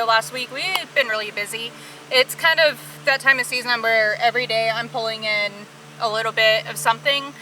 video last week. We've been really busy. It's kind of that time of season where every day I'm pulling in a little bit of something.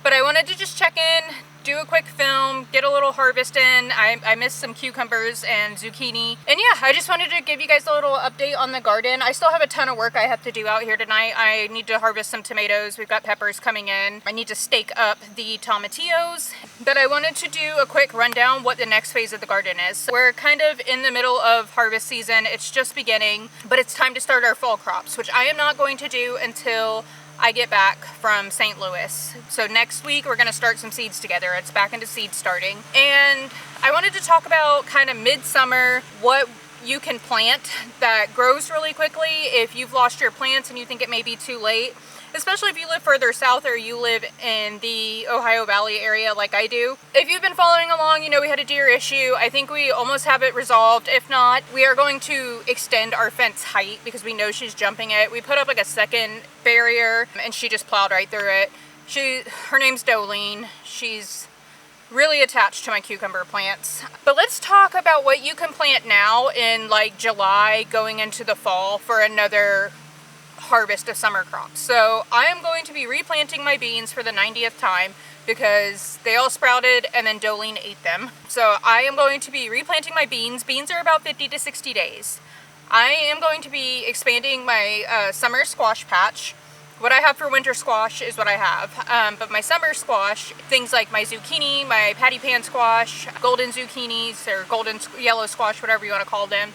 But I wanted to just check in, do a quick film, get a little harvest in. I missed some cucumbers and zucchini. And yeah, I just wanted to give you guys a little update on the garden. I still have a ton of work I have to do out here tonight. I need to harvest some tomatoes. We've got peppers coming in. I need to stake up the tomatillos. But I wanted to do a quick rundown what the next phase of the garden is. So we're kind of in the middle of harvest season. It's just beginning, but it's time to start our fall crops, which I am not going to do until I get back from St. Louis. So next week we're gonna start some seeds together. It's back into seed starting. And I wanted to talk about kind of midsummer, what you can plant that grows really quickly if you've lost your plants and you think it may be too late. Especially if you live further south or you live in the Ohio Valley area like I do. If you've been following along, you know we had a deer issue. I think we almost have it resolved. If not, we are going to extend our fence height because we know she's jumping it. We put up like a second barrier and she just plowed right through it. Her name's Dolene. She's really attached to my cucumber plants. But let's talk about what you can plant now in like July going into the fall for another harvest of summer crops. So I am going to be replanting my beans for the 90th time because they all sprouted and then Dolene ate them. So I am going to be replanting my beans. Beans are about 50 to 60 days. I am going to be expanding my summer squash patch. What I have for winter squash is what I have. But my summer squash, things like my zucchini, my patty pan squash, golden zucchinis or golden yellow squash, whatever you want to call them,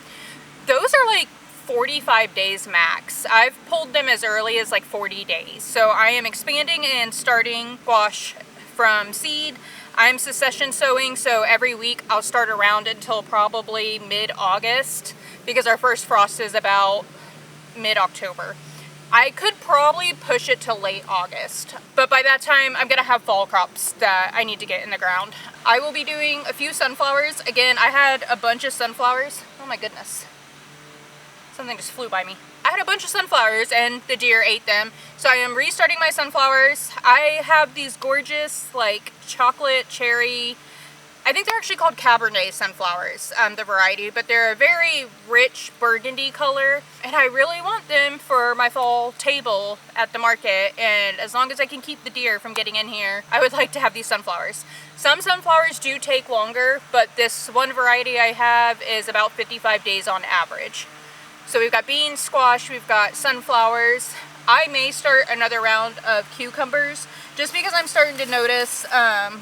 those are like 45 days max. I've pulled them as early as like 40 days. So I am expanding and starting squash from seed. I'm succession sowing, so every week I'll start around until probably mid-August because our first frost is about mid-October. I could probably push it to late August, but by that time I'm gonna have fall crops that I need to get in the ground. I will be doing a few sunflowers. Again, I had a bunch of sunflowers. Oh my goodness. Something just flew by me. I had a bunch of sunflowers and the deer ate them. So I am restarting my sunflowers. I have these gorgeous like chocolate cherry, I think they're actually called Cabernet sunflowers, the variety, but they're a very rich burgundy color. And I really want them for my fall table at the market. And as long as I can keep the deer from getting in here, I would like to have these sunflowers. Some sunflowers do take longer, but this one variety I have is about 55 days on average. So we've got beans, squash, we've got sunflowers. I may start another round of cucumbers just because I'm starting to notice,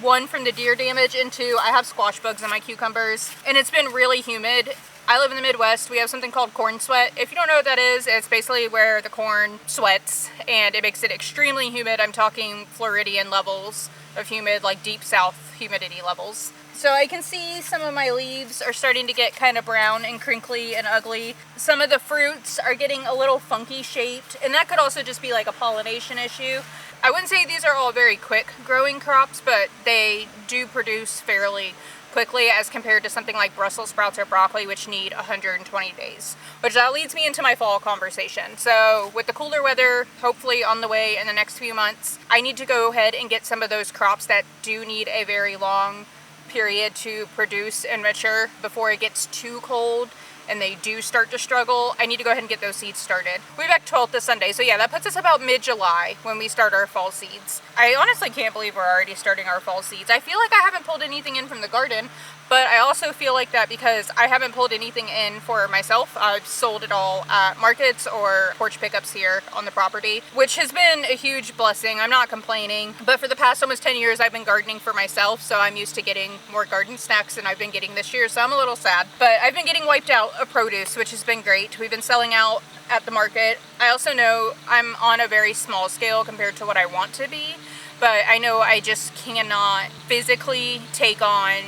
one, from the deer damage, and two, I have squash bugs in my cucumbers and it's been really humid. I live in the Midwest. We have something called corn sweat. If you don't know what that is, it's basically where the corn sweats and it makes it extremely humid. I'm talking Floridian levels of humid, like deep south humidity levels. So I can see some of my leaves are starting to get kind of brown and crinkly and ugly. Some of the fruits are getting a little funky shaped, and that could also just be like a pollination issue. I wouldn't say these are all very quick growing crops, but they do produce fairly quickly as compared to something like Brussels sprouts or broccoli, which need 120 days. Which that leads me into my fall conversation. So with the cooler weather hopefully on the way in the next few months, I need to go ahead and get some of those crops that do need a very long period to produce and mature before it gets too cold and they do start to struggle. I need to go ahead and get those seeds started. We'll be back 12th this Sunday, so yeah, that puts us about mid-July when we start our fall seeds. I honestly can't believe we're already starting our fall seeds. I feel like I haven't pulled anything in from the garden, but I also feel like that because I haven't pulled anything in for myself. I've sold it all at markets or porch pickups here on the property, which has been a huge blessing. I'm not complaining, but for the past almost 10 years I've been gardening for myself, so I'm used to getting more garden snacks than I've been getting this year, so I'm a little sad. But I've been getting wiped out of produce, which has been great. We've been selling out at the market. I also know I'm on a very small scale compared to what I want to be, but I know I just cannot physically take on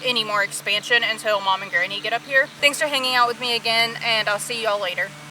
any more expansion until Mom and Granny get up here. Thanks for hanging out with me again, and I'll see y'all later.